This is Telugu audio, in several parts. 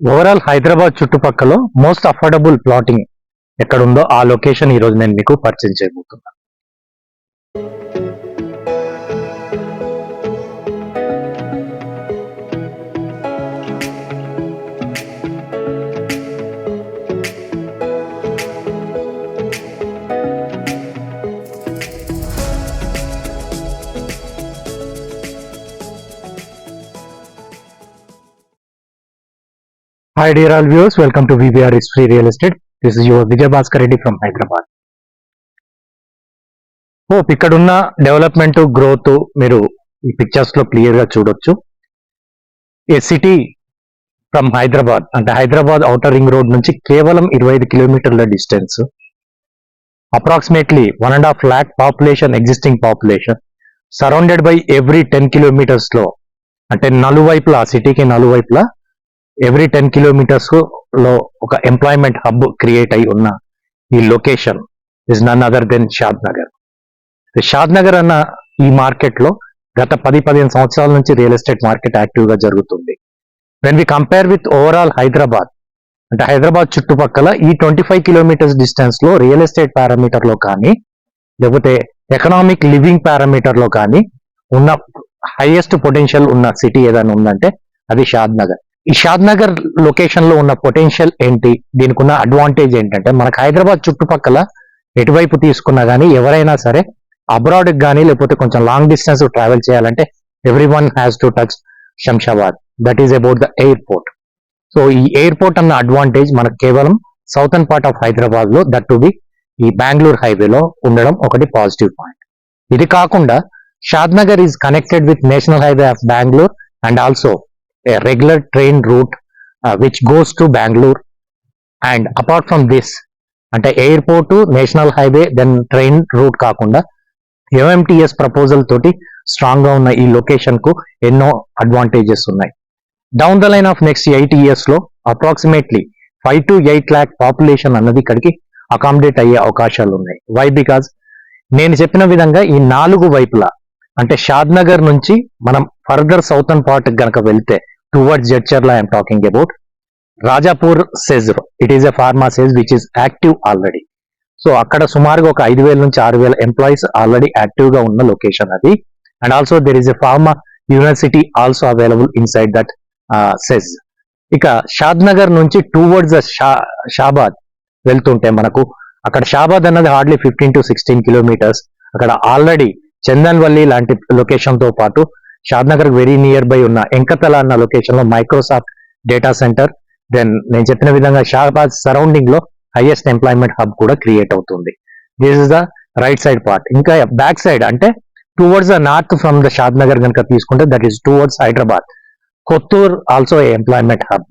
ఓవరాల్ హైదరాబాద్ చుట్టుపక్కల మోస్ట్ అఫోర్డబుల్ ప్లాటింగ్ ఎక్కడుందో ఆ లొకేషన్ ఈ రోజు నేను మీకు పరిచయం చేయబోతున్నా. Hi dear all viewers, welcome to VBR is Free Real Estate. This is your Vijay Bhaskar Reddy from Hyderabad. Hope ఇక్కడున్న డెవలప్మెంట్ గ్రోత్ మీరు ఈ పిక్చర్స్ లో క్లియర్ గా చూడొచ్చు. ఏ సిటీ ఫ్రమ్ హైదరాబాద్ అంటే హైదరాబాద్ ఔటర్ రింగ్ రోడ్ నుంచి కేవలం 25 కిలోమీటర్ల distance, approximately 1.5 lakh population, existing population, surrounded by every 10 kilometres లో అంటే నలువైపులా సిటీకి నలువైపులా ఎవ్రీ 10 కిలోమీటర్స్ లో ఒక ఎంప్లాయ్మెంట్ హబ్ క్రియేట్ అయి ఉన్న ఈ location is none other than Shadnagar. Shadnagar అన్న ఈ మార్కెట్ లో గత 10-15 సంవత్సరాల నుంచి రియల్ ఎస్టేట్ మార్కెట్ యాక్టివ్ గా జరుగుతుంది. When we compare with overall Hyderabad అంటే హైదరాబాద్ చుట్టుపక్కల ఈ 25 కిలోమీటర్స్ డిస్టెన్స్ లో రియల్ ఎస్టేట్ పారామీటర్ లో కానీ లేకపోతే ఎకనామిక్ లివింగ్ పారామీటర్ లో కానీ ఉన్న హైయెస్ట్ పొటెన్షియల్ ఉన్న సిటీ ఏదైనా ఉందంటే అది షాద్ నగర్. ఈ షాద్ నగర్ లొకేషన్ లో ఉన్న పొటెన్షియల్ ఏంటి, దీనికి ఉన్న అడ్వాంటేజ్ ఏంటంటే మనకు హైదరాబాద్ చుట్టుపక్కల ఎటువైపు తీసుకున్నా కానీ ఎవరైనా సరే అబ్రాడ్ కానీ లేకపోతే కొంచెం లాంగ్ డిస్టెన్స్ ట్రావెల్ చేయాలంటే every one has to touch Shamshabad. That is about the airport. So ఈ ఎయిర్పోర్ట్ అన్న అడ్వాంటేజ్ మనకు కేవలం సౌతర్న్ పార్ట్ ఆఫ్ హైదరాబాద్ లో దట్ టు బి ఈ బెంగళూరు హైవేలో ఉండడం ఒకటి పాజిటివ్ పాయింట్. ఇది కాకుండా Shadnagar is connected with national highway of Bengaluru and also a regular train route which goes to Bangalore. And apart from this అంటే airport, national highway, then train route కాకుండా ఎంఎంటిఎస్ ప్రపోజల్ తోటి స్ట్రాంగ్ గా ఉన్న ఈ లొకేషన్ కు ఎన్నో అడ్వాంటేజెస్ ఉన్నాయి. Down the line of next 8 years లో అప్రాక్సిమేట్లీ 5 to 8 lakh పాపులేషన్ అన్నది ఇక్కడికి అకామిడేట్ అయ్యే అవకాశాలు ఉన్నాయి. వై? బికాజ్ నేను చెప్పిన విధంగా ఈ 4 వైపులా అంటే షాద్ నగర్ నుంచి మనం ఫర్దర్ సౌతర్న్ పార్ట్ గనక వెళ్తే towards Jadcherla I am talking about Rajapur SEZ. It is a pharma SEZ which is active already. So అక్కడ సుమారుగా ఒక 5,000 నుంచి 6,000 ఎంప్లాయీస్ ఆల్రెడీ యాక్టివ్ గా ఉన్న లొకేషన్ అది. And also there is a pharma university also available in side that SEZ. ఇక షాద్ నగర్ నుంచి టువర్డ్స్ షాబాద్ వెళ్తుంటే మనకు అక్కడ షాబాద్ అన్నది హార్డ్లీ 15 to 16 కిలోమీటర్స్. అక్కడ ఆల్రెడీ చందన్వల్లి లాంటి లొకేషన్ తో పాటు షాద్ నగర్ వెరీ నియర్ బై ఉన్న ఎంకతల అన్న లొకేషన్ లో మైక్రోసాఫ్ట్ డేటా సెంటర్, దెన్ నేను చెప్పిన విధంగా షాబాద్ సరౌండింగ్ లో హైయెస్ట్ ఎంప్లాయ్మెంట్ హబ్ కూడా క్రియేట్ అవుతుంది. This is the right side part. ఇంకా బ్యాక్ సైడ్ అంటే towards the north from the Shadnagar కనుక తీసుకుంటే that is towards Hyderabad, Kothur also employment hub.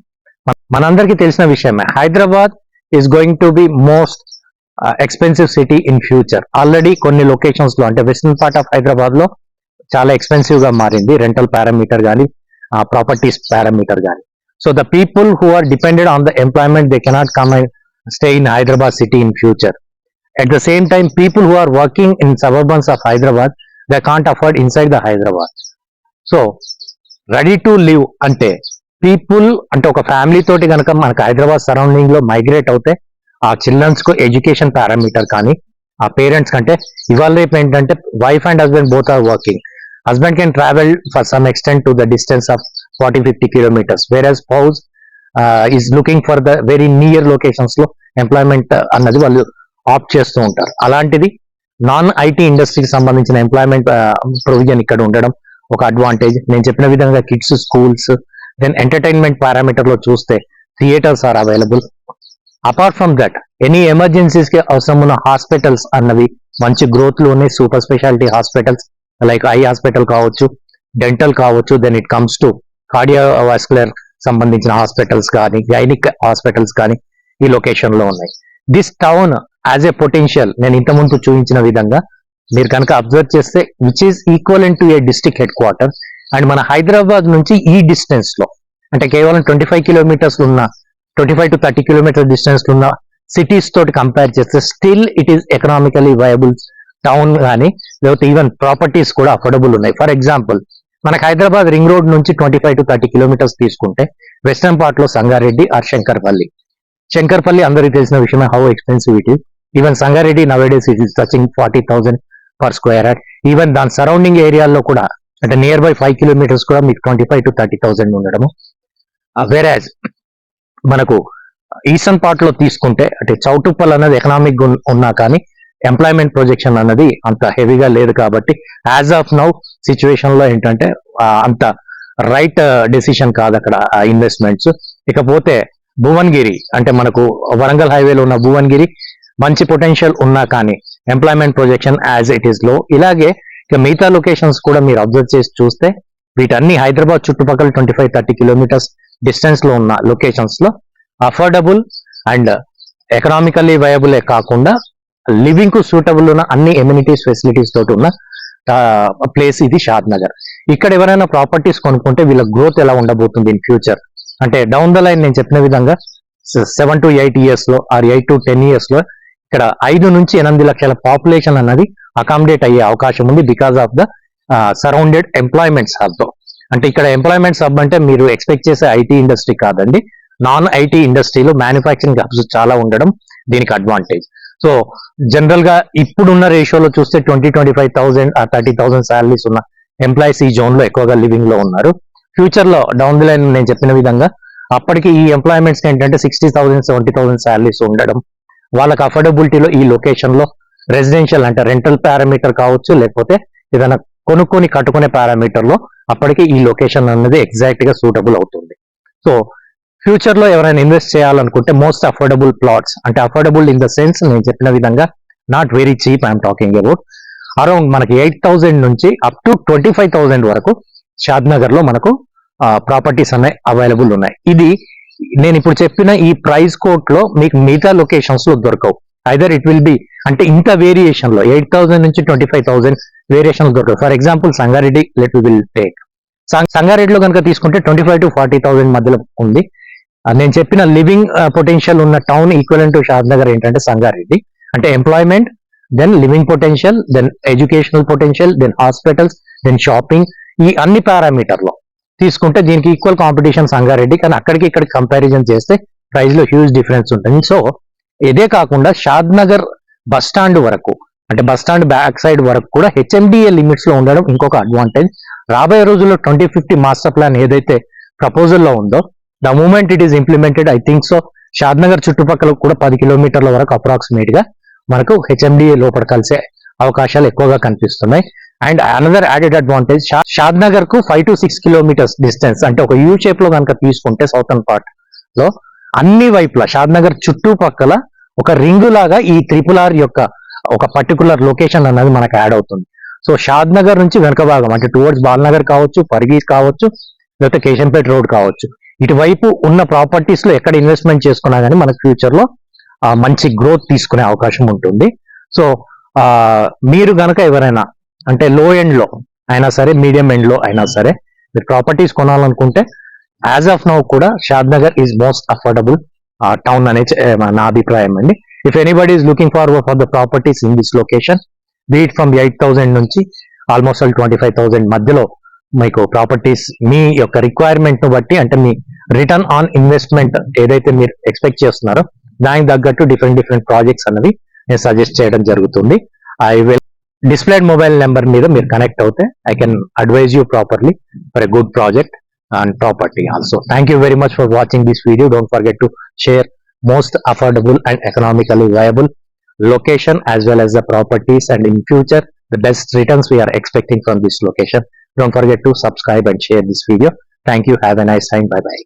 మనందరికీ తెలిసిన విషయమే Hyderabad is going to be most expensive city in future. Already కొన్ని లొకేషన్స్ లో అంటే వెస్టర్న్ పార్ట్ ఆఫ్ హైదరాబాద్ లో చాలా ఎక్స్పెన్సివ్ గా మారింది రెంటల్ పారామీటర్ కానీ ప్రాపర్టీస్ పారామీటర్ కానీ. So the people who are depended on the employment they cannot come and stay in Hyderabad city in future. At the same time people who are working in suburbans of Hyderabad they can't afford inside the Hyderabad. So ready to live అంటే పీపుల్ అంటే ఒక ఫ్యామిలీ తోటి కనుక మనకు హైదరాబాద్ సరౌండింగ్ లో మైగ్రేట్ అవుతే ఆ చిల్డ్రన్స్ కు ఎడ్యుకేషన్ పారామీటర్ కానీ ఆ పేరెంట్స్ కంటే ఇవాళ రేపు ఏంటంటే wife and husband both are working. Husband can travel for some extent to the distance of 40-50 kilometers, whereas spouse is looking for the very near locations లో ఎంప్లాయ్మెంట్ అన్నది వాళ్ళు ఆప్ట్ చేస్తూ ఉంటారు. అలాంటిది నాన్ ఐటీ ఇండస్ట్రీకి సంబంధించిన ఎంప్లాయ్మెంట్ ప్రొవిజన్ ఇక్కడ ఉండడం ఒక అడ్వాంటేజ్. నేను చెప్పిన విధంగా kids schools, then entertainment parameter లో చూస్తే theatres are available. Apart from that any emergencies కి అవసరం ఉన్న హాస్పిటల్స్ అన్నవి మంచి గ్రోత్ లో ఉన్నాయి. Super speciality hospitals like eye hospital కావచ్చు, డెంటల్ కావచ్చు, then it comes to cardiovascular సంబంధించిన హాస్పిటల్స్ కానీ గైనిక్ హాస్పిటల్స్ కానీ ఈ లొకేషన్ లో ఉన్నాయి. This town as a potential నేను ఇంతకుముందు చూపించిన విధంగా మీరు కనుక అబ్జర్వ్ చేస్తే which is equivalent to A district head quarter. And మన హైదరాబాద్ నుంచి ఈ డిస్టెన్స్ లో అంటే కేవలం 25 కిలోమీటర్స్ ఉన్న 25 to 30 కిలోమీటర్ డిస్టెన్స్ ఉన్న సిటీస్ తోటి కంపేర్ చేస్తే still it is economically viable town కానీ లేకపోతే ఈవెన్ ప్రాపర్టీస్ కూడా అఫోర్డబుల్ ఉన్నాయి. ఫర్ ఎగ్జాంపుల్ మనకు హైదరాబాద్ రింగ్ రోడ్ నుంచి 25 to 30 కిలోమీటర్స్ తీసుకుంటే వెస్టర్న్ పార్ట్ లో సంగారెడ్డి ఆర్ శంకర్పల్లి అందరికీ తెలిసిన విషయమే, how expensive it is. Even Sangareddy nowadays it is touching 40,000 per square yard. Even దాని సరౌండింగ్ ఏరియాలో కూడా అంటే నియర్ బై 5 కిలోమీటర్స్ కూడా మీకు 25 to 30,000 ఉండడము. వేరాజ్ మనకు ఈస్టర్న్ పార్ట్ లో తీసుకుంటే అంటే చౌటుప్పల్ అన్నది ఎకనామిక్ ఉన్నా కానీ ఎంప్లాయ్మెంట్ ప్రొజెక్షన్ అన్నది అంత హెవీగా లేదు కాబట్టి యాజ్ ఆఫ్ నౌ సిచ్యువేషన్ లో ఏంటంటే అంత రైట్ డెసిషన్ కాదు అక్కడ ఇన్వెస్ట్మెంట్స్. ఇకపోతే భువనగిరి అంటే మనకు వరంగల్ హైవేలో ఉన్న భువనగిరి మంచి పొటెన్షియల్ ఉన్నా కానీ employment projection as it is low. ఇలాగే ఇక మిగతా లొకేషన్స్ కూడా మీరు అబ్జర్వ్ చేసి చూస్తే వీటన్ని హైదరాబాద్ చుట్టుపక్కల 25-30 కిలోమీటర్స్ డిస్టెన్స్ లో ఉన్న లొకేషన్స్ లో అఫోర్డబుల్ అండ్ ఎకనామికల్లీ వయబులే కాకుండా లివింగ్ కు సూటబుల్ ఉన్న అన్ని ఎమ్యూనిటీస్ ఫెసిలిటీస్ తోటి ఉన్న ప్లేస్ ఇది షాద్ నగర్. ఇక్కడ ఎవరైనా ప్రాపర్టీస్ కొనుక్కుంటే వీళ్ళ గ్రోత్ ఎలా ఉండబోతుంది ఇన్ ఫ్యూచర్ అంటే డౌన్ ద లైన్ నేను చెప్పిన విధంగా 7 to 8 years లో ఆర్ 8 to 10 years లో ఇక్కడ 5 నుంచి 8 లక్షల పాపులేషన్ అన్నది అకామిడేట్ అయ్యే అవకాశం ఉంది because of the surrounded employments hub. అంటే ఇక్కడ ఎంప్లాయ్మెంట్స్ హబ్ అంటే మీరు ఎక్స్పెక్ట్ చేసే ఐటీ ఇండస్ట్రీ కాదండి, నాన్ ఐటీ ఇండస్ట్రీలో మ్యానుఫ్యాక్చరింగ్ హబ్స్ చాలా ఉండడం దీనికి అడ్వాంటేజ్. సో జనరల్ గా ఇప్పుడున్న రేషియోలో చూస్తే 20-25,000 30,000 శాలరీస్ ఉన్న ఎంప్లాయీస్ ఈ జోన్ లో ఎక్కువగా లివింగ్ లో ఉన్నారు. ఫ్యూచర్ లో డౌన్ ది లైన్ నేను చెప్పిన విధంగా అప్పటికి ఈ ఎంప్లాయ్మెంట్స్ ఏంటంటే 60,000-70,000 శాలరీస్ ఉండడం, వాళ్ళకి అఫోర్డబిలిటీలో ఈ లొకేషన్ లో రెసిడెన్షియల్ అంటే రెంటల్ పారామీటర్ కావచ్చు లేకపోతే ఏదైనా కొనుక్కొని కట్టుకునే పారామీటర్ లో అప్పటికి ఈ లొకేషన్ అనేది ఎగ్జాక్ట్ గా సూటబుల్ అవుతుంది. సో ఫ్యూచర్ లో ఎవరైనా ఇన్వెస్ట్ చేయాలనుకుంటే మోస్ట్ అఫోర్డబుల్ ప్లాట్స్ అంటే అఫోర్డబుల్ ఇన్ ద సెన్స్ నేను చెప్పిన విధంగా not very cheap I'm talking about around మనకి 8,000 నుంచి అప్ టు 25,000 వరకు షాద్ నగర్ లో మనకు ప్రాపర్టీస్ అనేవి అవైలబుల్ ఉన్నాయి. ఇది నేను ఇప్పుడు చెప్పిన ఈ ప్రైస్ కోట్ లో మీకు మిగతా లొకేషన్స్ లో దొరకవు. ఐదర్ ఇట్ విల్ బి అంటే ఇంత వేరియేషన్ లో 8,000 నుంచి 25,000 వేరియేషన్ దొరకవు. For example Sangareddy let will take సంగారెడ్డిలో కనుక తీసుకుంటే 25 to 40,000 మధ్యలో ఉంది. నేను చెప్పిన లివింగ్ పొటెన్షియల్ ఉన్న town equivalent to Shad Nagar ఏంటంటే సంగారెడ్డి. అంటే employment, then living potential, then educational potential, then hospitals, then shopping, ఈ అన్ని పారామీటర్ లో తీసుకుంటే దీనికి ఈక్వల్ కాంపిటీషన్ సంగారెడ్డి. కానీ అక్కడికి ఇక్కడికి కంపారిజన్ చేస్తే ప్రైస్ లో హ్యూజ్ డిఫరెన్స్ ఉంటుంది. సో ఇదే కాకుండా షాద్ నగర్ బస్ స్టాండ్ వరకు అంటే బస్ స్టాండ్ బ్యాక్ సైడ్ వరకు కూడా హెచ్ఎండిఏ లిమిట్స్ లో ఉండడం ఇంకొక అడ్వాంటేజ్. రాబోయే రోజుల్లో 2050 మాస్టర్ ప్లాన్ ఏదైతే ప్రపోజల్ లో ఉందో the moment it is implemented I think so Shadnagar చుట్టుపక్కల కూడా 10 కిలోమీటర్ల వరకు అప్రాక్సిమేట్ గా మనకు హెచ్ఎండిఏ లోపల కలిసే అవకాశాలు ఎక్కువగా కనిపిస్తున్నాయి. అండ్ అనదర్ యాడెడ్ అడ్వాంటేజ్ షాద్ నగర్ కు 5 to 6 కిలోమీటర్స్ డిస్టెన్స్ అంటే ఒక యూ షేప్ లో కనుక తీసుకుంటే సౌతర్న్ పార్ట్ లో అన్ని వైపులా షాద్ నగర్ చుట్టుపక్కల ఒక రింగు లాగా ఈ RRR యొక్క ఒక పర్టికులర్ లొకేషన్ అన్నది మనకు యాడ్ అవుతుంది. సో షాద్ నగర్ నుంచి వెనక భాగం అంటే టువర్డ్స్ బాల్నగర్ కావచ్చు, పరిగీస్ కావచ్చు, లేకపోతే కేశంపేట రోడ్ కావచ్చు, ఇటువైపు ఉన్న ప్రాపర్టీస్ లో ఎక్కడ ఇన్వెస్ట్మెంట్ చేసుకున్నా కానీ మనకు ఫ్యూచర్ లో మంచి గ్రోత్ తీసుకునే అవకాశం ఉంటుంది. సో మీరు గనక ఎవరైనా అంటే లో ఎండ్ లో అయినా సరే మీడియం ఎండ్ లో అయినా సరే మీరు ప్రాపర్టీస్ కొనాలనుకుంటే యాజ్ ఆఫ్ నౌ కూడా Shadnagar is most affordable town అనే నా అభిప్రాయం అండి. If anybody is looking forward for the properties in this location beat from 8,000 నుంచి ఆల్మోస్ట్ 25,000 మధ్యలో మీకు ప్రాపర్టీస్ మీ యొక్క రిక్వైర్మెంట్ ను బట్టి అంటే మీ రిటర్న్ ఆన్ ఇన్వెస్ట్మెంట్ ఏదైతే మీరు ఎక్స్పెక్ట్ చేస్తున్నారో దానికి తగ్గట్టు డిఫరెంట్ ప్రాజెక్ట్స్ అన్నవి నేను సజెస్ట్ చేయడం జరుగుతుంది. I will displayed mobile number మీద మీరు కనెక్ట్ అవుతే I can advise you properly for a good project and property also. Thank you very much for watching this video. Don't forget to share most affordable and economically viable location as well as the properties and in future the best returns we are expecting from this location. Don't forget to subscribe and share this video. Thank you. Have a nice time. Bye bye.